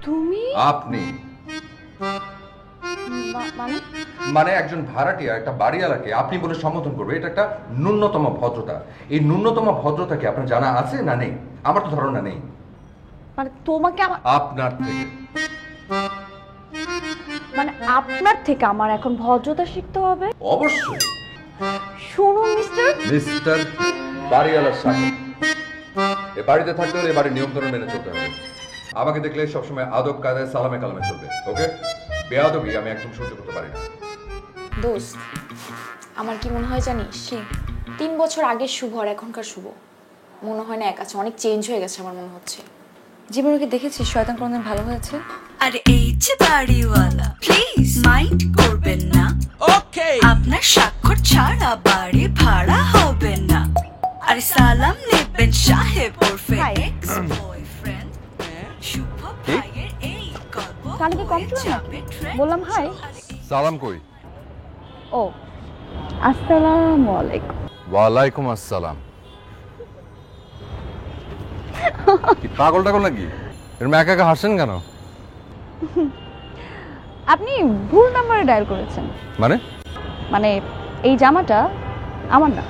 তুমি? আপনি মানে মানে একজন ভাড়াটিয়া একটা বাড়িওয়ালাকে আপনি বলে সম্বোধন করবে, এটা একটা ন্যূনতম ভদ্রতা। এই ন্যূনতম ভদ্রতা কি আপনার জানা আছে না নেই? আমার তো ধারণা নেই। মানে তোমাকে আপনার থেকে মানে আপনার থেকে আমার এখন ভদ্রতা শিখতে হবে? অবশ্যই। শুনুন মিস্টার বাড়িওয়ালা সাহেব, এ বাড়িতে থাকতে হলে এ বাড়ির নিয়মকানুন মেনে চলতে হবে। আমাকে দেখলে সবসময় আদব কায়দায় সালামে কালামে চলবে, ওকে? বেয়াদবি আমি একদম সহ্য করতে পারি না। দোস্ত, আমার কি মনে হয় জানিস, 3 বছর আগের শুভ আর এখনকার শুভ মনে হয় না এক আছে, অনেক চেঞ্জ হয়ে গেছে আমার মনে হচ্ছে। জীবনে কি দেখেছিস শয়তান কোনদিন ভালো হয়েছে? আরে এই যে বাড়িওয়ালা, প্লিজ মাইন্ড করবেন না। ওকে, আপনার স্বাক্ষর ছাড়া বাড়ি ভাড়া হবে না। আরে সালাম নেবেন সাহেব ওরফে এক্স বয়ফ্রেন্ড শুভ ভাইয়ের এই গল্প। কানে কি কম শোনা নাকি? বললাম হাই। সালাম কই? ও আসসালামু আলাইকুম। ওয়ালাইকুম আসসালাম। কি পাগল টাগল নাকি? এরকম একা একা হাসেন কেন? আপনি ভুল নাম্বারে ডায়াল করেছেন। মানে মানে এই জামাটা আমার না,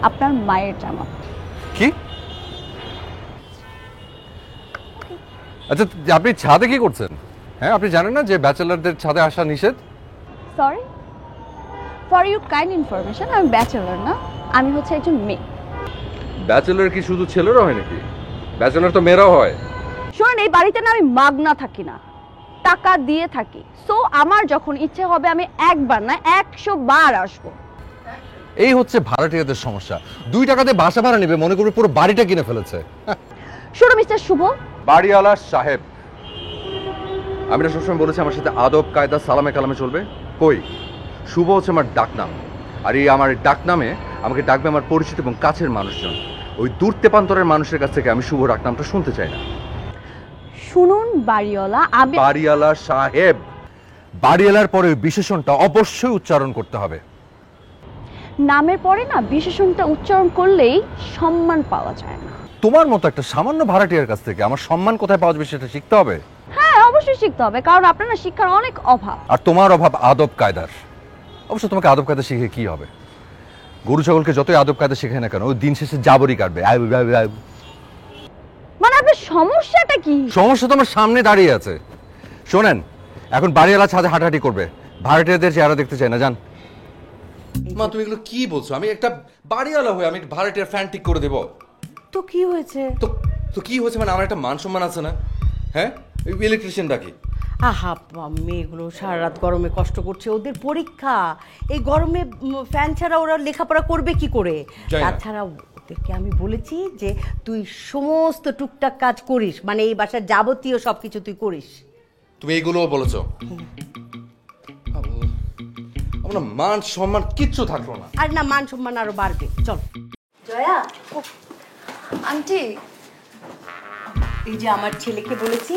আপনার মায়ের জামা। কি? আচ্ছা, আপনি ছাদে কি করছেন? হ্যাঁ, আপনি জানেন না যে ব্যাচেলারদের ছাদে আসা নিষেধ? Sorry for you kind information, আমি ব্যাচেলর না, আমি হচ্ছে একজন মেয়ে। ব্যাচেলার কি শুধু ছেলেরা হয় নাকি? ব্যাচেলার তো মেয়েরাও হয়। শোনেন, এই বাড়িতে না আমি মাগনা থাকি না, টাকা দিয়ে থাকি। সো আমার যখন ইচ্ছে হবে আমি একবার না 100 বার আসবো। এই হচ্ছে ভাড়াটিয়াদের সমস্যা। 2 টাকাতে বাসা ভাড়া নেবে মনে করবে পুরো বাড়িটা কিনে ফেলেছে। শোনো মিস্টার শুভ, বাড়িওয়ালা সাহেব, আমি না সবসময় বলেছি আমার সাথে আদব কায়দা সালামে কালামে চলবে। কই, শুভ হচ্ছে আমার ডাকনাম। আর এই আমার ডাকনামে আমাকে ডাকবে আমার পরিচিত এবং কাছের মানুষজন। ওই দূর তেপান্তরের মানুষের কাছ থেকে আমি শুভ ডাকনামটা শুনতে চাই না। শুনুন বাড়িওয়ালা, আমি বাড়িওয়ালা সাহেব, বাড়িওয়ালার পরে ওই বিশেষণটা অবশ্যই উচ্চারণ করতে হবে। নামের পরে না বিশেষণটা উচ্চারণ করলেই সম্মান পাওয়া যায় না। তোমার মতো একটা সামান্য ভাড়াটিয়ার কাছ থেকে আমার সম্মান কোথায় পাওয়া যাবে সেটা শিখতে হবে। হ্যাঁ অবশ্যই শিখতে হবে, কারণ আপনার না শিক্ষার অনেক অভাব। আর তোমার অভাব আদব কায়দার। অবশ্য তোমাকে আদব কায়দা শিখে কি হবে? গরু ছাগলকে যতই আদব কায়দা শেখায় না কেন, ওই দিন শেষে জাবরই কাটবে। মানে আপনার সমস্যাটা কি? সমস্যা তো আমার সামনে দাঁড়িয়ে আছে। শোনেন, এখন বাড়িওয়ালা ছাদে হাঁটাহাঁটি করবে, ভাড়াটিয়াদের চেহারা দেখতে চাই না, জান। মা, তুমি এগুলো কি বলছো? আমি একটা বাড়িওয়ালা হয়ে আমি ভাড়াটিয়ার ফ্যান ঠিক করে দেবো? তো কি হয়েছে? তো কি হয়েছে মানে? আমার একটা মান সম্মান আছে না? হ্যাঁ, ইলেকট্রিশিয়ান ডাকি। আহা, মেয়েগুলো সারা রাত গরমে কষ্ট করছে, ওদের পরীক্ষা। এই গরমে ফ্যান ছাড়া ওরা লেখাপড়া করবে কি করে? তাছাড়া ওদেরকে আমি বলেছি যে তুই সমস্ত টুকটাক কাজ করিস, মানে এই বাসার যাবতীয় সবকিছু তুই করিস। তুমি এইগুলোও বলেছো? আমার মান সম্মান কিচ্ছু থাকলো না। আর না, মান সম্মান আরো বাড়বে। চল জয়া। আন্টি, এই যে আমার ছেলেকে বলেছি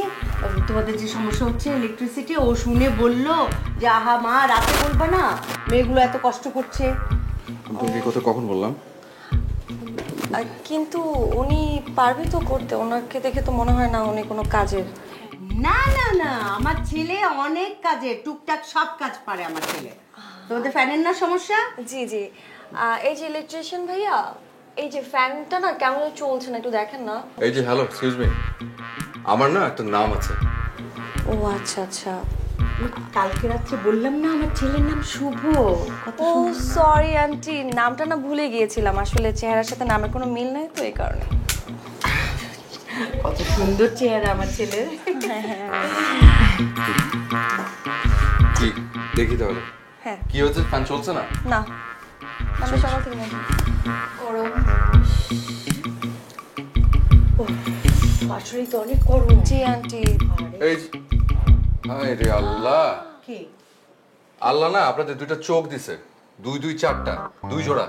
তোমাদের যে সমস্যা হচ্ছে ইলেকট্রিসিটি, ও শুনে বললো যে আহা মা, রাতে বলবা না, মেয়েগুলো এত কষ্ট করছে। তুমি কথা কখন বললাম? কিন্তু উনি পারবে তো করতে? ওনাকে দেখে তো মনে হয় না উনি কোনো কাজের। না না না, আমার ছেলে অনেক কাজে, টুকটাক সব কাজ পারে আমার ছেলে। তোমাদের ফ্যানের না সমস্যা? জি জি, এই যে ইলেকট্রিশিয়ান ভাইয়া, এই যে ফ্যানটা না কেমন চলছে না একটু দেখেন না। এই যে, হ্যালো, এক্সকিউজ মি, আমার না একটা নাম আছে। ও আচ্ছা আচ্ছা, কালকে রাত্রে বললাম না আমার ছেলের নাম শুভ। ও সরি আন্টি, নামটা না ভুলে গিয়েছিলাম, আসলে চেহারার সাথে নামের কোনো মিল নাই তো এই কারণে। কত সুন্দর চেহারা আমার ছেলের। কি দেখি তাহলে? হ্যাঁ। কি হয়েছে? ফ্যান চলছে না? না, আমি সকাল থেকে নাকি গরম। আসলেই তো অনেক গরম। জি আন্টি। এই হায় রে আল্লাহ, কি আল্লাহ না আপনাদের 2টা চোখ দিছে, 2 2 4টা, 2 জোড়া।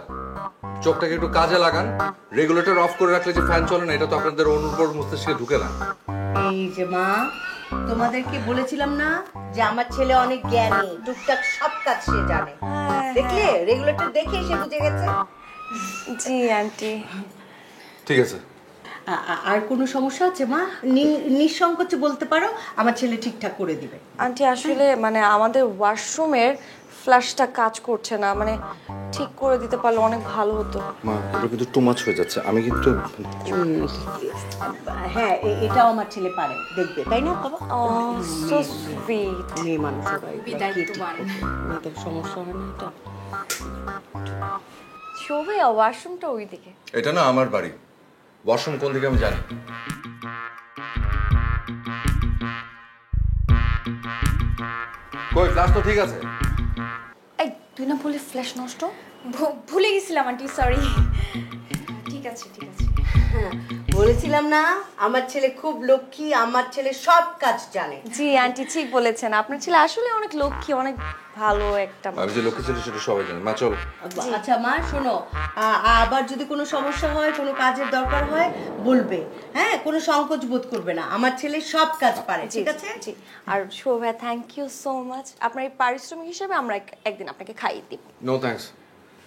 চোখটাকে একটু কাজে লাগান। রেগুলেটর অফ করে রাখলে যে ফ্যান চলে না, এটা তো আপনাদের অনুর্বর মস্তিষ্কে ঢুকে না। এই যে মা, তোমাদেরকে বলেছিলাম না যে আমার ছেলে অনেক জ্ঞানী, টুকটাক সব কাজ সে জানে। দেখলে, রেগুলেটর দেখে সে বুঝে গেছে। জি আন্টি। ঠিক আছে, আর কোনো সমস্যা আছে মা? নিঃসংকোচে বলতে পারো, আমার ছেলে ঠিকঠাক করে দিবে। আন্টি আসলে মানে আমাদের ওয়াশরুমের ফ্ল্যাশটা কাজ করছে না, মানে ঠিক করে দিতে পারলে অনেক ভালো হতো। মা এটা কিন্তু টু মাচ হয়ে যাচ্ছে, আমি কিন্তু হ্যাঁ এটাও আমার ছেলে পারে, দেখবে তাই না বাবা? So sweet. মেয়ে মানুষের মেয়েদের সমস্যা হয় না এটা। শোভে ওয়াশরুমটা ওইদিকে। এটা না আমার বাড়ি, ওয়াশরুম কোন দিকে আমি জানি। কই ফ্ল্যাশ তো ঠিক আছে। এই তুই না বলে ফ্ল্যাশ নষ্ট? ভুলে গেছিলাম আন্টি, সরি। ঠিক আছে ঠিক আছে। হ্যাঁ বলেছিলাম না আমার ছেলে খুব লক্ষ্মী, আমার ছেলে সব কাজ জানে। জি আন্টি ঠিক বলেছেন, আপনার ছেলে আসলে অনেক লক্ষ্মী, অনেক ভালো একটা আমি যে লক্ষ্মী ছিল সেটা সবাই জানে। মা চলো। আচ্ছা মা শোনো, আবার যদি কোনো সমস্যা হয়, কোনো কাজের দরকার হয় বলবে, হ্যাঁ কোনো সংকোচ বোধ করবে না, আমার ছেলে সব কাজ পারে, ঠিক আছে? জি। আর শোভা থ্যাংক ইউ সো মাচ, আপনার এই পারিশ্রমিক হিসেবে আমরা একদিন আপনাকে খাইয়ে দিব। নো থ্যাঙ্কস,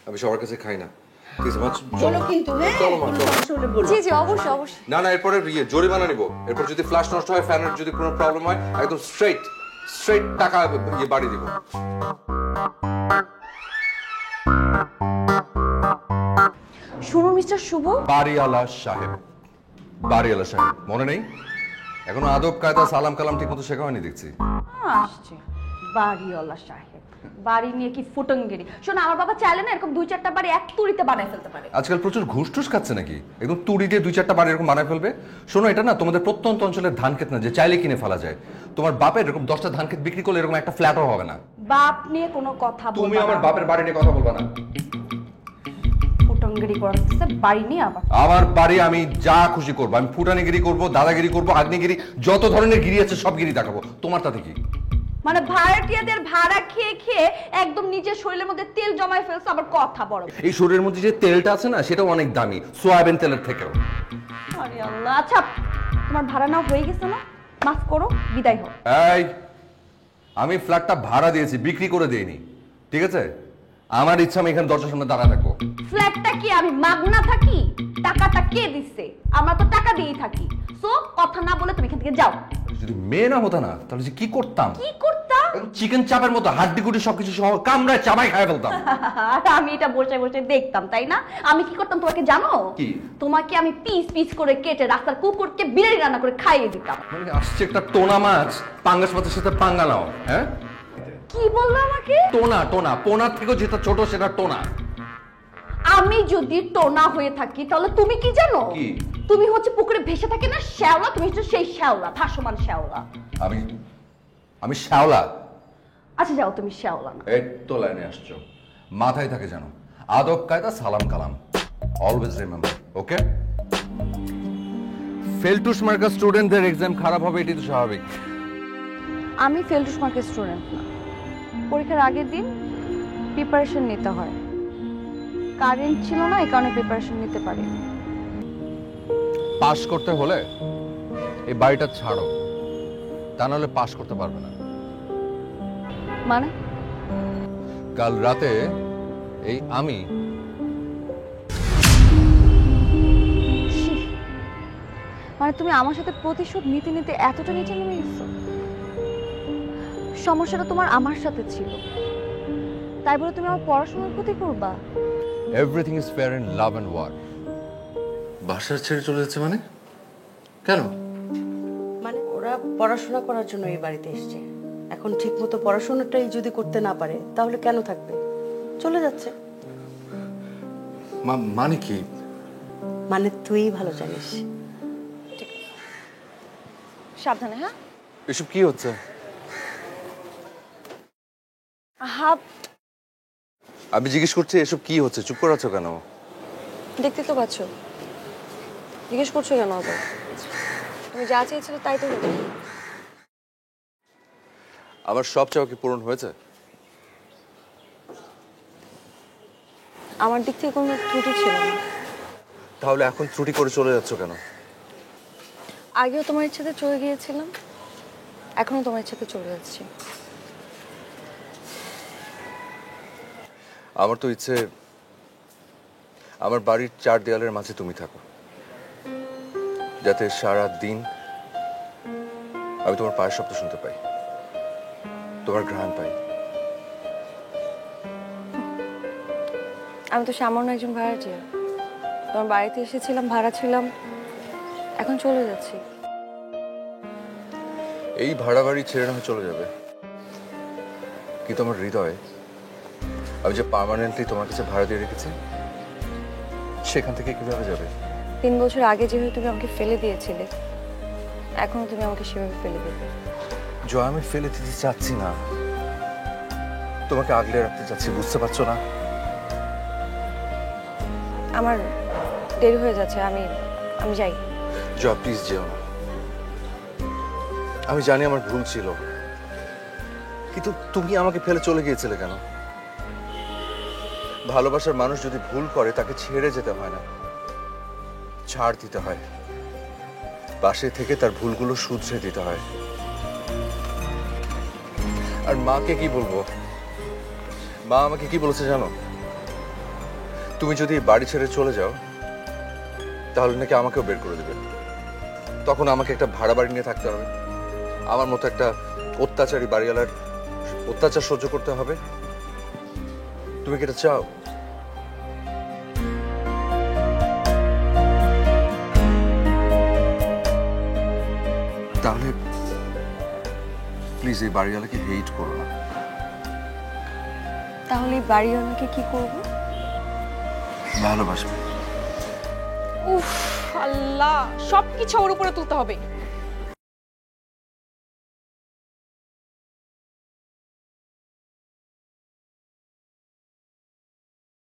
আমি সবার কাছে খাই না। ঠিক আছে মা চলো কিন্তু, হ্যাঁ কোনো সমস্যা হলে বলো। জি অবশ্যই অবশ্যই। না না, এরপরে জরিমানা নিব। এরপর যদি ফ্ল্যাশ নষ্ট হয়, ফ্যানের যদি কোনো প্রবলেম হয়, একদম স্ট্রেট টাকা বাড়ি দিব। শুনুন মিস্টার শুভ, বাড়িওয়ালা সাহেব, বাড়িওয়ালা সাহেব মনে নেই? এখনো আদব কায়দা সালাম কালাম ঠিক মতো শেখা হয়নি দেখছি। আসছে বাড়িওয়ালা সাহেব, বাড়ি নিয়ে কি ফুটঙ্গিরি। শোনো, আমার বাবা চাইলে না এরকম 2-4টা বাড়ি এক তুড়িতে বানায় ফেলতে পারে। আজকাল প্রচুর ঘুষ টুস খাচ্ছে নাকি? একদম তুড়ি দিয়ে 2-4টা বাড়ি এরকম বানায় ফেলবে। শোনো, এটা না তোমাদের প্রত্যন্ত অঞ্চলের ধান ক্ষেত না যে চাইলে কিনে ফেলা যায়। তোমার বাপের এরকম 10টা ধান ক্ষেত বিক্রি করলে এরকম একটা ফ্ল্যাটও হবে না। বাপ নিয়ে কোনো কথা বলবা না। তুমি আমার বাপের বাড়ি নিয়ে কথা বলবা না। ফুটঙ্গিরি করতেছে বাড়ি নিয়ে আবার। আমার বাড়ি আমি যা খুশি করবো, আমি ফুটানিগিরি করবো, দাদাগিরি করবো, আগ্নেগিরি, যত ধরনের গিরি আছে সব গিরি দেখাবো। তোমার তাতে কি? মানে ভাড়াটিয়াদের ভাড়া খেয়ে খেয়ে একদম নিজের শরীরের মধ্যে তেল জমায় ফেলছে, আবার কথা বড়। এই শরীরের মধ্যে যে তেলটা আছে না, সেটাও অনেক দামি, সোয়াবিন তেলের থেকেও। আরে আল্লাহ। আচ্ছা তোমার ভাড়া নাও হয়ে গেছে না, মাফ করো, বিদায় হোক। এই আমি ফ্ল্যাটটা ভাড়া দিয়েছি, বিক্রি করে দেইনি, ঠিক আছে? আমার ইচ্ছা আমি এখানে দরজার সামনে দাঁড়ায় থাকবো। ফ্ল্যাটটা কি আমি মাগনা থাকি? টাকাটা কে দিচ্ছে? আমরা তো টাকা দিয়েই থাকি। সো কথা না বলে তুমি এখান থেকে যাও। যদি মেয়ে না হতো না তাহলে যে কি করতাম? কি করতাম? চিকেন চাপের মতো হাড্ডি গুটি সবকিছু সহ কামড়ায় চাবাই খাই ফেলতাম। আমি এটা বসে বসে দেখতাম, তাই না? আমি কি করতাম তোমাকে জানো? কি? তোমাকে আমি পিস পিস করে কেটে রাস্তার কুকুরকে বিরিয়ানি রান্না করে খাইয়ে দিতাম। মানে আসছে একটা টোনা মাছ পাঙ্গাস মাছের সাথে পাঙ্গা নাও। হ্যাঁ কি বললো আমাকে? টোনা টোনা, পোনার থেকেও যেটা ছোট সেটা টোনা। আমি যদি টোনা হয়ে থাকি তাহলে তুমি কি জানো? কি? তুমি হচ্ছে পুকুরে ভেসে থাকে না শ্যাওলা, তুমি হচ্ছে সেই শ্যাওলা, ভাসমান শ্যাওলা। আমি শ্যাওলা? আচ্ছা যাও, তুমি শ্যাওলা না। এই তো লাইনে আসছো, মাথায় থাকে জানো, আদব কায়দা সালাম কালাম, অলওয়েজ রিমেম্বার, ওকে? ফেলটুস মার্কা স্টুডেন্টদের এক্সাম খারাপ হবে, এটাই তো স্বাভাবিক। আমি ফেলটুস মার্কের স্টুডেন্ট না। পরীক্ষার আগের দিন প্রিপারেশন নিতে হয়, কারেন্ট ছিল না, এই কারণে প্রিপারেশন নিতে পারি। পাস করতে হলে এই বাড়িটা ছাড়ো, তা নাহলে পাস করতে পারবে না। মানে? কাল রাতে এই আমি মানে তুমি আমার সাথে প্রতিশোধ নিতে নিতে এতটা নিচে নেমে গেছো? সমস্যাটা তোমার আমার সাথে ছিল, তাই বলে তুমি আমার পড়াশোনার ক্ষতি করবা? Everything is fair in love and war. বাসা ছেড়ে চলে যাচ্ছে মানে? কেন? মানে ওরা পড়াশোনা করার জন্য এই বাড়িতে এসেছে, এখন ঠিক মতো পড়াশোনাটাই যদি করতে না পারে তাহলে কেন থাকবে? চলে যাচ্ছে। মানে কি? মানে তুই ভালো জানিস। সাবধানে। হ্যাঁ এসব কি হচ্ছে? হাব আমি জিজ্ঞেস করছি এসব কি হচ্ছে, চুপ করে আছো কেন? দেখতে তো পাচ্ছ, জিজ্ঞেস করছো কেন? তুমি যা চেয়েছিলে তাই তো হলো। আমার সব চাওয়া কি পূরণ হয়েছে? আমার দিক থেকে কোনো ত্রুটি ছিল না। তাহলে এখন ত্রুটি করে চলে যাচ্ছ কেন? আগেও তোমার ইচ্ছাতে চলে গিয়েছিলাম, এখনো তোমার ইচ্ছাতে চলে যাচ্ছি। আমার তো ইচ্ছে আমার বাড়ির 4 দেয়ালের মাঝে তুমি থাকো, যাতে সারা দিন আমি তোমার পায়ের শব্দ শুনতে পাই, তোমার ঘ্রাণ পাই। আমি তো সামান্য একজন ভাড়াটিয়া। তোমার বাড়িতে এসেছিলাম, ভাড়া ছিলাম, এখন চলে যাচ্ছি। এই ভাড়া বাড়ি ছেড়ে না চলে যাবে, কিন্তু আমার হৃদয়ে আমি যে পার্মানেন্টলি তোমার কাছে ভাড়া দিয়ে রেখেছি, সেখান থেকে কিভাবে যাবে? 3 বছর আগে যেভাবে তুমি আমাকে ফেলে দিয়েছিলে, এখনো তুমি আমাকে সেভাবে ফেলে দেবে। জয়, আমি ফেলে দিতে চাচ্ছি না, তোমাকে আগলে রাখতে চাচ্ছি, বুঝতে পারছো না? আমার দেরি হয়ে যাচ্ছে, আমি যাই। জয়, প্লিজ যেও না। আমি জানি আমার ভুল ছিল, কিন্তু তুমি আমাকে ফেলে চলে গিয়েছিলে কেন? ভালোবাসার মানুষ যদি ভুল করে তাকে ছেড়ে যেতে হয় না, ছাড় দিতে হয়, পাশে থেকে তার ভুলগুলো শুধরে দিতে হয়। আর মাকে কি বলবো? মা আমাকে কি বলেছে জানো? তুমি যদি বাড়ি ছেড়ে চলে যাও তাহলে নাকি আমাকেও বের করে দেবে, তখন আমাকে একটা ভাড়া বাড়ি নিয়ে থাকতে হবে, আমার মতো একটা অত্যাচারী বাড়িওয়ালার অত্যাচার সহ্য করতে হবে। তুমি কি এটা চাও? তাহলে প্লিজ এই বাড়িওয়ালাকে হেট করো না। তাহলে এই বাড়িওয়ালাকে কি করবো? ভালোবাসবে। উফ আল্লাহ, সবকিছু ওর উপরে তুলতে হবে।